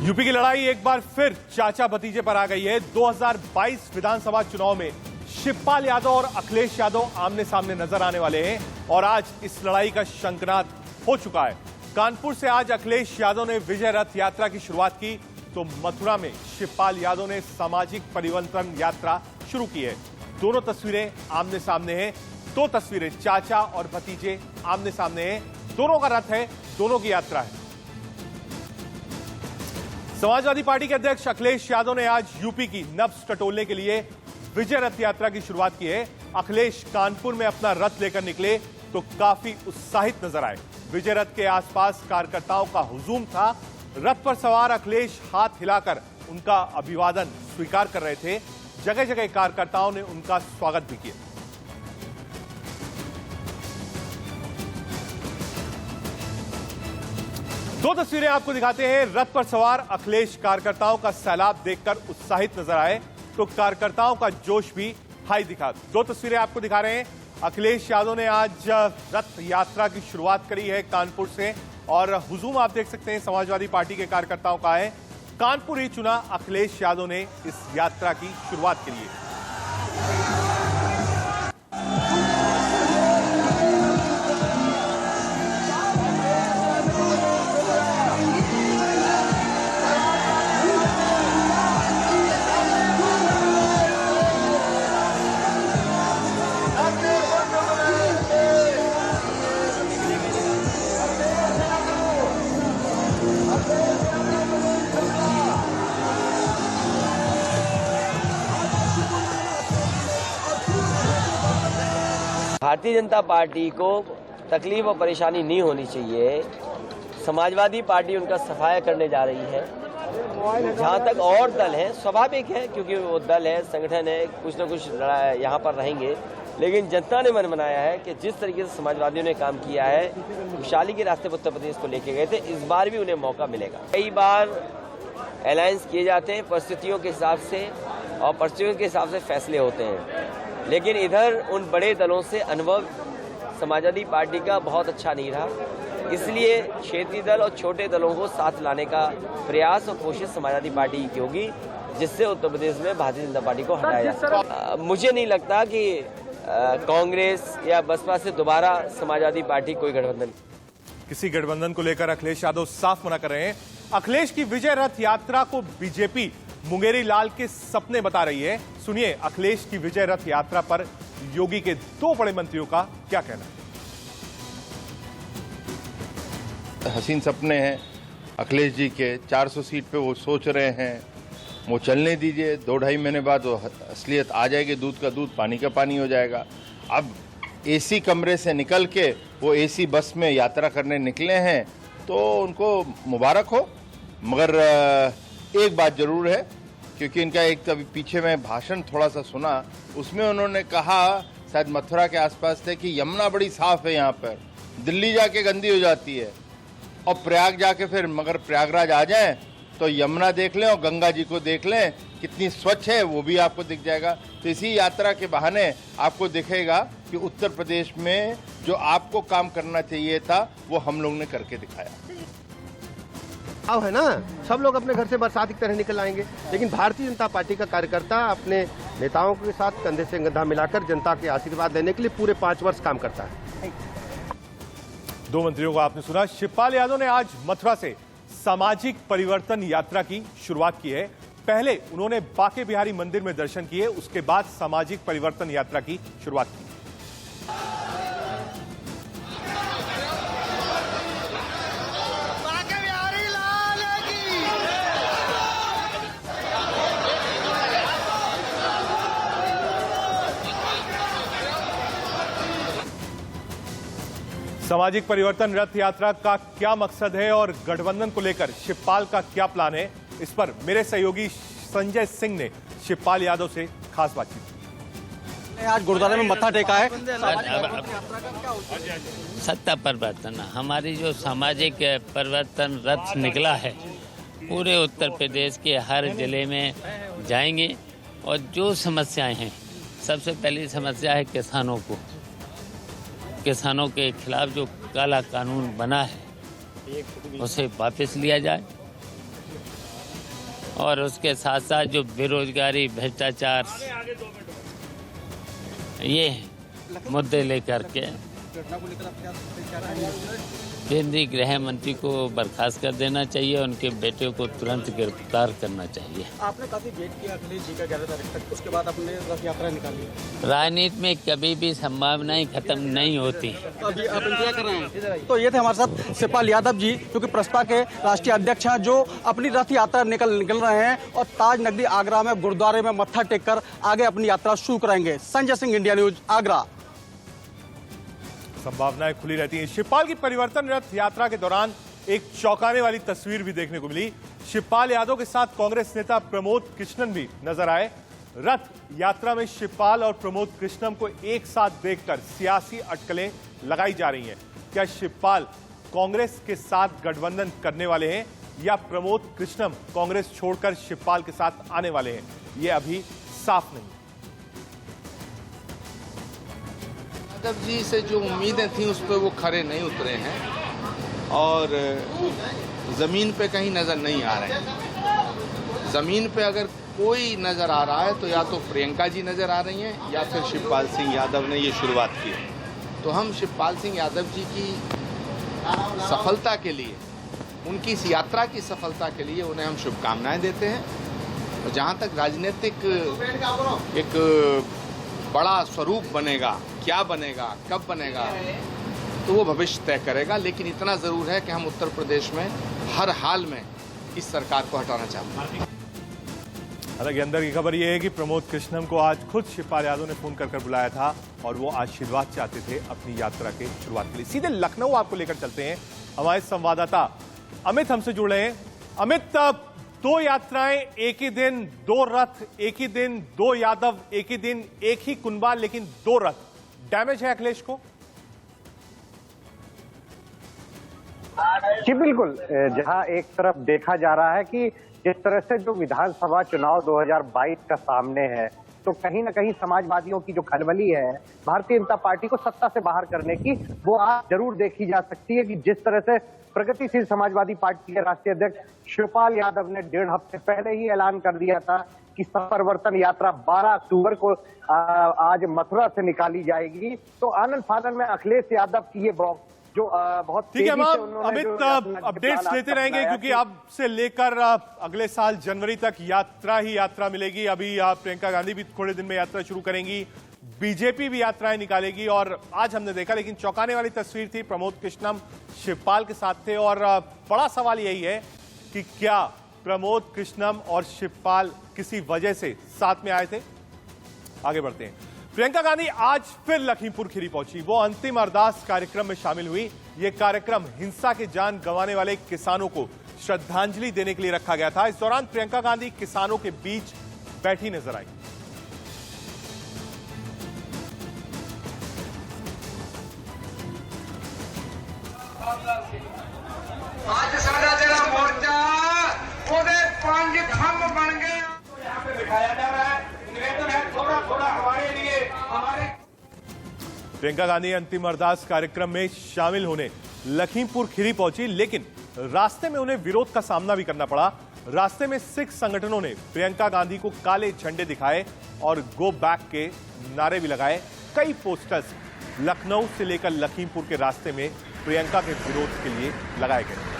UP की लड़ाई एक बार फिर चाचा भतीजे पर आ गई है। 2022 विधानसभा चुनाव में शिवपाल यादव और अखिलेश यादव आमने सामने नजर आने वाले हैं और आज इस लड़ाई का शंखनाद हो चुका है। कानपुर से आज अखिलेश यादव ने विजय रथ यात्रा की शुरुआत की तो मथुरा में शिवपाल यादव ने सामाजिक परिवर्तन यात्रा शुरू की है। दोनों तस्वीरें आमने सामने हैं। दो तस्वीरें चाचा और भतीजे आमने सामने हैं। दोनों का रथ है, दोनों की यात्रा है। समाजवादी पार्टी के अध्यक्ष अखिलेश यादव ने आज यूपी की नब्ज टटोलने के लिए विजय रथ यात्रा की शुरुआत की है। अखिलेश कानपुर में अपना रथ लेकर निकले तो काफी उत्साहित नजर आए। विजय रथ के आसपास कार्यकर्ताओं का हुजूम था। रथ पर सवार अखिलेश हाथ हिलाकर उनका अभिवादन स्वीकार कर रहे थे। जगह जगह कार्यकर्ताओं ने उनका स्वागत भी किया। दो तस्वीरें आपको दिखाते हैं। रथ पर सवार अखिलेश कार्यकर्ताओं का सैलाब देखकर उत्साहित नजर आए तो कार्यकर्ताओं का जोश भी हाई दिखा। दो तस्वीरें आपको दिखा रहे हैं। अखिलेश यादव ने आज रथ यात्रा की शुरुआत करी है कानपुर से और हुजूम आप देख सकते हैं समाजवादी पार्टी के कार्यकर्ताओं का है। कानपुर ही चुना अखिलेश यादव ने इस यात्रा की शुरुआत के लिए। भारतीय जनता पार्टी को तकलीफ और परेशानी नहीं होनी चाहिए। समाजवादी पार्टी उनका सफाया करने जा रही है। जहां तक और दल है, स्वाभाविक है क्योंकि वो दल है, संगठन है, कुछ न कुछ यहाँ पर रहेंगे। लेकिन जनता ने मन बनाया है कि जिस तरीके से समाजवादियों ने काम किया है, खुशहाली के रास्ते पर उत्तर प्रदेश को लेके गए थे, इस बार भी उन्हें मौका मिलेगा। कई बार अलायंस किए जाते हैं परिस्थितियों के हिसाब से और परिस्थितियों के हिसाब से फैसले होते हैं, लेकिन इधर उन बड़े दलों से अनुभव समाजवादी पार्टी का बहुत अच्छा नहीं रहा। इसलिए क्षेत्रीय दल और छोटे दलों को साथ लाने का प्रयास और कोशिश समाजवादी पार्टी की होगी, जिससे उत्तर प्रदेश में भारतीय जनता पार्टी को हटाया जा सके। मुझे नहीं लगता कि कांग्रेस या बसपा से दोबारा समाजवादी पार्टी कोई गठबंधन, किसी गठबंधन को लेकर अखिलेश यादव साफ मना कर रहे हैं। अखिलेश की विजय रथ यात्रा को बीजेपी मुंगेरी लाल के सपने बता रही है। सुनिए अखिलेश की विजय रथ यात्रा पर योगी के दो बड़े मंत्रियों का क्या कहना है। हसीन सपने हैं अखिलेश जी के। 400 सीट पे वो सोच रहे हैं, वो चलने दीजिए। 2-2.5 महीने बाद वो असलियत आ जाएगी। दूध का दूध, पानी का पानी हो जाएगा। अब एसी कमरे से निकल के वो एसी बस में यात्रा करने निकले हैं तो उनको मुबारक हो। मगर एक बात जरूर है, क्योंकि इनका एक तभी पीछे में भाषण थोड़ा सा सुना, उसमें उन्होंने कहा, शायद मथुरा के आसपास थे, कि यमुना बड़ी साफ है यहाँ पर, दिल्ली जाके गंदी हो जाती है और प्रयाग जाके फिर मगर प्रयागराज आ जाएं तो यमुना देख लें और गंगा जी को देख लें कितनी स्वच्छ है, वो भी आपको दिख जाएगा। तो इसी यात्रा के बहाने आपको दिखेगा कि उत्तर प्रदेश में जो आपको काम करना चाहिए था वो हम लोग ने करके दिखाया। है ना, सब लोग अपने घर से बरसात की तरह निकल आएंगे, लेकिन भारतीय जनता पार्टी का कार्यकर्ता अपने नेताओं के साथ कंधे से कंधा मिलाकर जनता के आशीर्वाद देने के लिए पूरे 5 वर्ष काम करता है। दो मंत्रियों को आपने सुना। शिवपाल यादव ने आज मथुरा से सामाजिक परिवर्तन यात्रा की शुरुआत की है। पहले उन्होंने बांके बिहारी मंदिर में दर्शन किए, उसके बाद सामाजिक परिवर्तन यात्रा की शुरुआत की। सामाजिक परिवर्तन रथ यात्रा का क्या मकसद है और गठबंधन को लेकर शिवपाल का क्या प्लान है, इस पर मेरे सहयोगी संजय सिंह ने शिवपाल यादव से खास बातचीत की। आज गुरुद्वारे में मत्था टेका है। सत्ता परिवर्तन, हमारी जो सामाजिक परिवर्तन रथ निकला है, पूरे उत्तर प्रदेश के हर जिले में जाएंगे और जो समस्याएं हैं, सबसे पहली समस्या है किसानों को। किसानों के खिलाफ जो काला कानून बना है उसे वापस लिया जाए और उसके साथ साथ जो बेरोजगारी, भ्रष्टाचार, ये मुद्दे लेकर के केंद्रीय गृह मंत्री को बर्खास्त कर देना चाहिए, उनके बेटे को तुरंत गिरफ्तार करना चाहिए। आपने काफी वेट किया अखिलेश जी का 11 तारीख तक, उसके बाद अपने रथ यात्रा निकाली। राजनीति में कभी भी संभावनाएं खत्म नहीं होती। तो अभी आप इंतजार कर रहे हैं। तो ये थे हमारे साथ शिवपाल यादव जी, जो कि प्रसपा के राष्ट्रीय अध्यक्ष हैं, जो अपनी रथ यात्रा निकल रहे हैं और ताज नगरी आगरा में गुरुद्वारे में मत्था टेक कर आगे अपनी यात्रा शुरू करेंगे। Sanjay Singh, India news, Agra. संभावनाएं खुली रहती हैं। शिवपाल की परिवर्तन रथ यात्रा के दौरान एक चौंकाने वाली तस्वीर भी देखने को मिली। शिवपाल यादव के साथ कांग्रेस नेता प्रमोद कृष्णन भी नजर आए। रथ यात्रा में शिवपाल और प्रमोद कृष्णन को एक साथ देखकर सियासी अटकलें लगाई जा रही हैं। क्या शिवपाल कांग्रेस के साथ गठबंधन करने वाले हैं या प्रमोद कृष्णन कांग्रेस छोड़कर शिवपाल के साथ आने वाले हैं, यह अभी साफ नहीं। यादव जी से जो उम्मीदें थी उस पर वो खरे नहीं उतरे हैं और ज़मीन पे कहीं नज़र नहीं आ रहे हैं। ज़मीन पे अगर कोई नज़र आ रहा है तो या तो प्रियंका जी नज़र आ रही हैं या फिर शिवपाल सिंह यादव ने ये शुरुआत की है। तो हम शिवपाल सिंह यादव जी की सफलता के लिए, उनकी इस यात्रा की सफलता के लिए उन्हें हम शुभकामनाएं देते हैं। और जहाँ तक राजनीतिक एक बड़ा स्वरूप बनेगा, क्या बनेगा, कब बनेगा, तो वो भविष्य तय करेगा। लेकिन इतना जरूर है कि हम उत्तर प्रदेश में हर हाल में इस सरकार को हटाना चाहते हैं। हालांकि अंदर की खबर यह है कि प्रमोद कृष्णन को आज खुद शिवपाल यादव ने फोन कर बुलाया था और वो आशीर्वाद चाहते थे अपनी यात्रा के शुरुआत के लिए। सीधे लखनऊ आपको लेकर चलते हैं। हमारे संवाददाता अमित हमसे जुड़ रहे हैं। अमित, दो यात्राएं एक ही दिन, दो रथ एक ही दिन, दो यादव एक ही दिन, एक ही कुनबा लेकिन दो रथ, डैमेज है अखिलेश को? जी बिल्कुल। जहां एक तरफ देखा जा रहा है कि जिस तरह से जो विधानसभा चुनाव 2022 का सामने है, तो कहीं ना कहीं समाजवादियों की जो खलबली है भारतीय जनता पार्टी को सत्ता से बाहर करने की, वो आज जरूर देखी जा सकती है कि जिस तरह से प्रगतिशील समाजवादी पार्टी के राष्ट्रीय अध्यक्ष शिवपाल यादव ने 1.5 हफ्ते पहले ही ऐलान कर दिया था कि परिवर्तन यात्रा 12 अक्टूबर को आज मथुरा से निकाली जाएगी। तो आनंद फानन में अखिलेश यादव की ये जो बहुत ठीक है, हम अमित अपडेट्स लेते रहेंगे क्योंकि अब से लेकर अगले साल जनवरी तक यात्रा ही यात्रा मिलेगी। अभी प्रियंका गांधी भी थोड़े दिन में यात्रा शुरू करेंगी, बीजेपी भी यात्राएं निकालेगी। और आज हमने देखा, लेकिन चौंकाने वाली तस्वीर थी, प्रमोद कृष्णन शिवपाल के साथ थे। और बड़ा सवाल यही है कि क्या प्रमोद कृष्णन और शिवपाल किसी वजह से साथ में आए थे? आगे बढ़ते हैं। प्रियंका गांधी आज फिर लखीमपुर खीरी पहुंची। वो अंतिम अरदास कार्यक्रम में शामिल हुई। यह कार्यक्रम हिंसा के जान गंवाने वाले किसानों को श्रद्धांजलि देने के लिए रखा गया था। इस दौरान प्रियंका गांधी किसानों के बीच बैठी नजर आई। आज सारा जरा मोर्चा ਉਹਦੇ 5 खंभ बन गए। यहाँ पे दिखाया जा रहा है, निवेदन है थोड़ा थोड़ा हमारे लिए, हमारे। प्रियंका गांधी अंतिम अरदास कार्यक्रम में शामिल होने लखीमपुर खीरी पहुंची, लेकिन रास्ते में उन्हें विरोध का सामना भी करना पड़ा। रास्ते में सिख संगठनों ने प्रियंका गांधी को काले झंडे दिखाए और गो बैक के नारे भी लगाए। कई पोस्टर्स लखनऊ से लेकर लखीमपुर के रास्ते में प्रियंका के विरोध के लिए लगाए गए।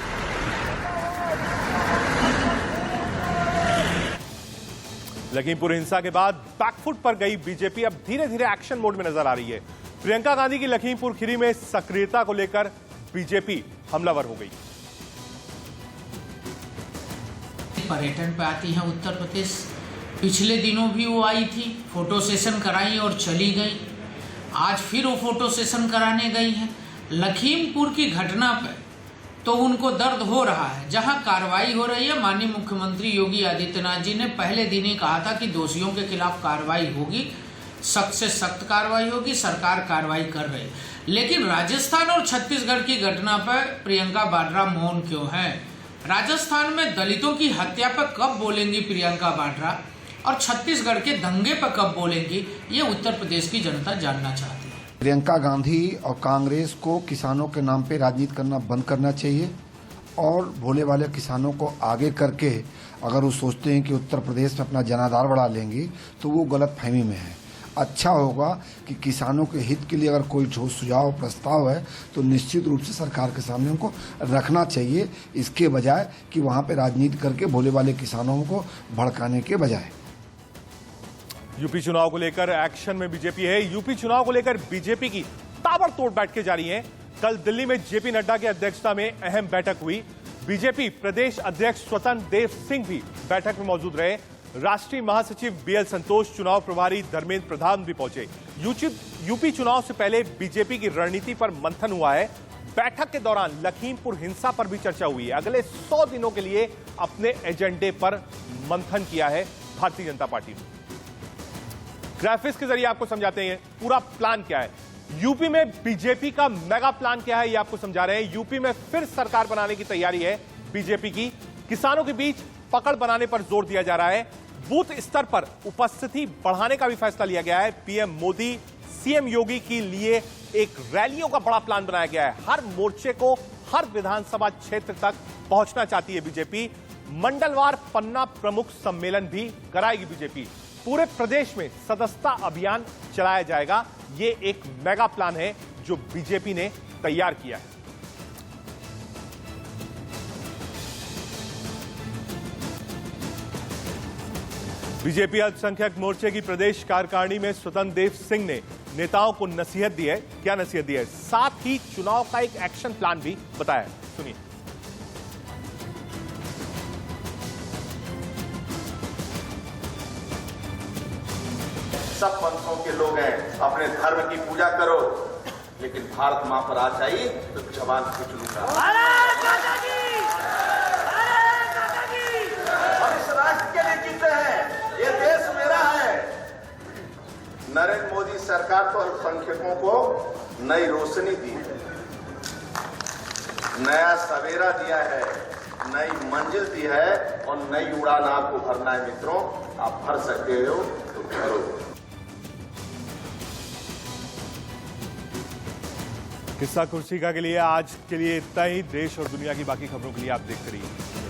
लखीमपुर हिंसा के बाद बैकफुट पर गई बीजेपी अब धीरे धीरे एक्शन मोड में नजर आ रही है। प्रियंका गांधी की लखीमपुर खीरी में सक्रियता को लेकर बीजेपी हमलावर हो गई। पर्यटन पे आती हैं उत्तर प्रदेश। पिछले दिनों भी वो आई थी, फोटो सेशन कराई और चली गई। आज फिर वो फोटो सेशन कराने गई हैं। लखीमपुर की घटना पे तो उनको दर्द हो रहा है। जहां कार्रवाई हो रही है, माननीय मुख्यमंत्री योगी आदित्यनाथ जी ने पहले दिन ही कहा था कि दोषियों के खिलाफ कार्रवाई होगी, सख्त से सख्त कार्रवाई होगी, सरकार कार्रवाई कर रही है। लेकिन राजस्थान और छत्तीसगढ़ की घटना पर प्रियंका वाड्रा मौन क्यों है? राजस्थान में दलितों की हत्या पर कब बोलेंगी प्रियंका वाड्रा और छत्तीसगढ़ के दंगे पर कब बोलेंगी, ये उत्तर प्रदेश की जनता जानना चाहती है। प्रियंका गांधी और कांग्रेस को किसानों के नाम पे राजनीति करना बंद करना चाहिए और भोले वाले किसानों को आगे करके अगर वो सोचते हैं कि उत्तर प्रदेश में अपना जनाधार बढ़ा लेंगे तो वो गलत फहमी में है। अच्छा होगा कि किसानों के हित के लिए अगर कोई ठोस सुझाव प्रस्ताव है तो निश्चित रूप से सरकार के सामने उनको रखना चाहिए, इसके बजाय कि वहाँ पे राजनीति करके भोले वाले किसानों को भड़काने के बजाय। यूपी चुनाव को लेकर एक्शन में बीजेपी है। यूपी चुनाव को लेकर बीजेपी की ताबड़तोड़ बैठकें जारी हैं। कल दिल्ली में जेपी नड्डा की अध्यक्षता में अहम बैठक हुई। बीजेपी प्रदेश अध्यक्ष स्वतंत्र देव सिंह भी बैठक में मौजूद रहे। राष्ट्रीय महासचिव बीएल संतोष, चुनाव प्रभारी धर्मेंद्र प्रधान भी पहुंचे। यूपी चुनाव से पहले बीजेपी की रणनीति पर मंथन हुआ है। बैठक के दौरान लखीमपुर हिंसा पर भी चर्चा हुई है। अगले 100 दिनों के लिए अपने एजेंडे पर मंथन किया है भारतीय जनता पार्टी ने। ग्राफिक्स के जरिए आपको समझाते हैं पूरा प्लान क्या है। यूपी में बीजेपी का मेगा प्लान क्या है, ये आपको समझा रहे हैं। यूपी में फिर सरकार बनाने की तैयारी है बीजेपी की। किसानों के बीच पकड़ बनाने पर जोर दिया जा रहा है। बूथ स्तर पर उपस्थिति बढ़ाने का भी फैसला लिया गया है। पीएम मोदी, सीएम योगी के लिए एक रैलियों का बड़ा प्लान बनाया गया है। हर मोर्चे को हर विधानसभा क्षेत्र तक पहुंचना चाहती है बीजेपी। मंडलवार पन्ना प्रमुख सम्मेलन भी कराएगी बीजेपी। पूरे प्रदेश में सदस्यता अभियान चलाया जाएगा। ये एक मेगा प्लान है जो बीजेपी ने तैयार किया है। बीजेपी अल्पसंख्यक मोर्चे की प्रदेश कार्यकारिणी में स्वतंत्र देव सिंह ने नेताओं को नसीहत दी है। क्या नसीहत दी है? साथ ही चुनाव का एक एक्शन प्लान भी बताया। सुनिए। सब पंथों के लोग हैं, अपने धर्म की पूजा करो, लेकिन भारत मां पर आ जाइए तो जवान खींच लूंगा। हम इस राष्ट्र के लिए जीते हैं, ये देश मेरा है। नरेंद्र मोदी सरकार तो अल्पसंख्यकों को नई रोशनी दी है, नया सवेरा दिया है, नई मंजिल दी है और नई उड़ान आपको भरना है। मित्रों, आप भर सकते हो तो भरो। किस्सा कुर्सी का के लिए आज के लिए इतना ही। देश और दुनिया की बाकी खबरों के लिए आप देखते रहिए।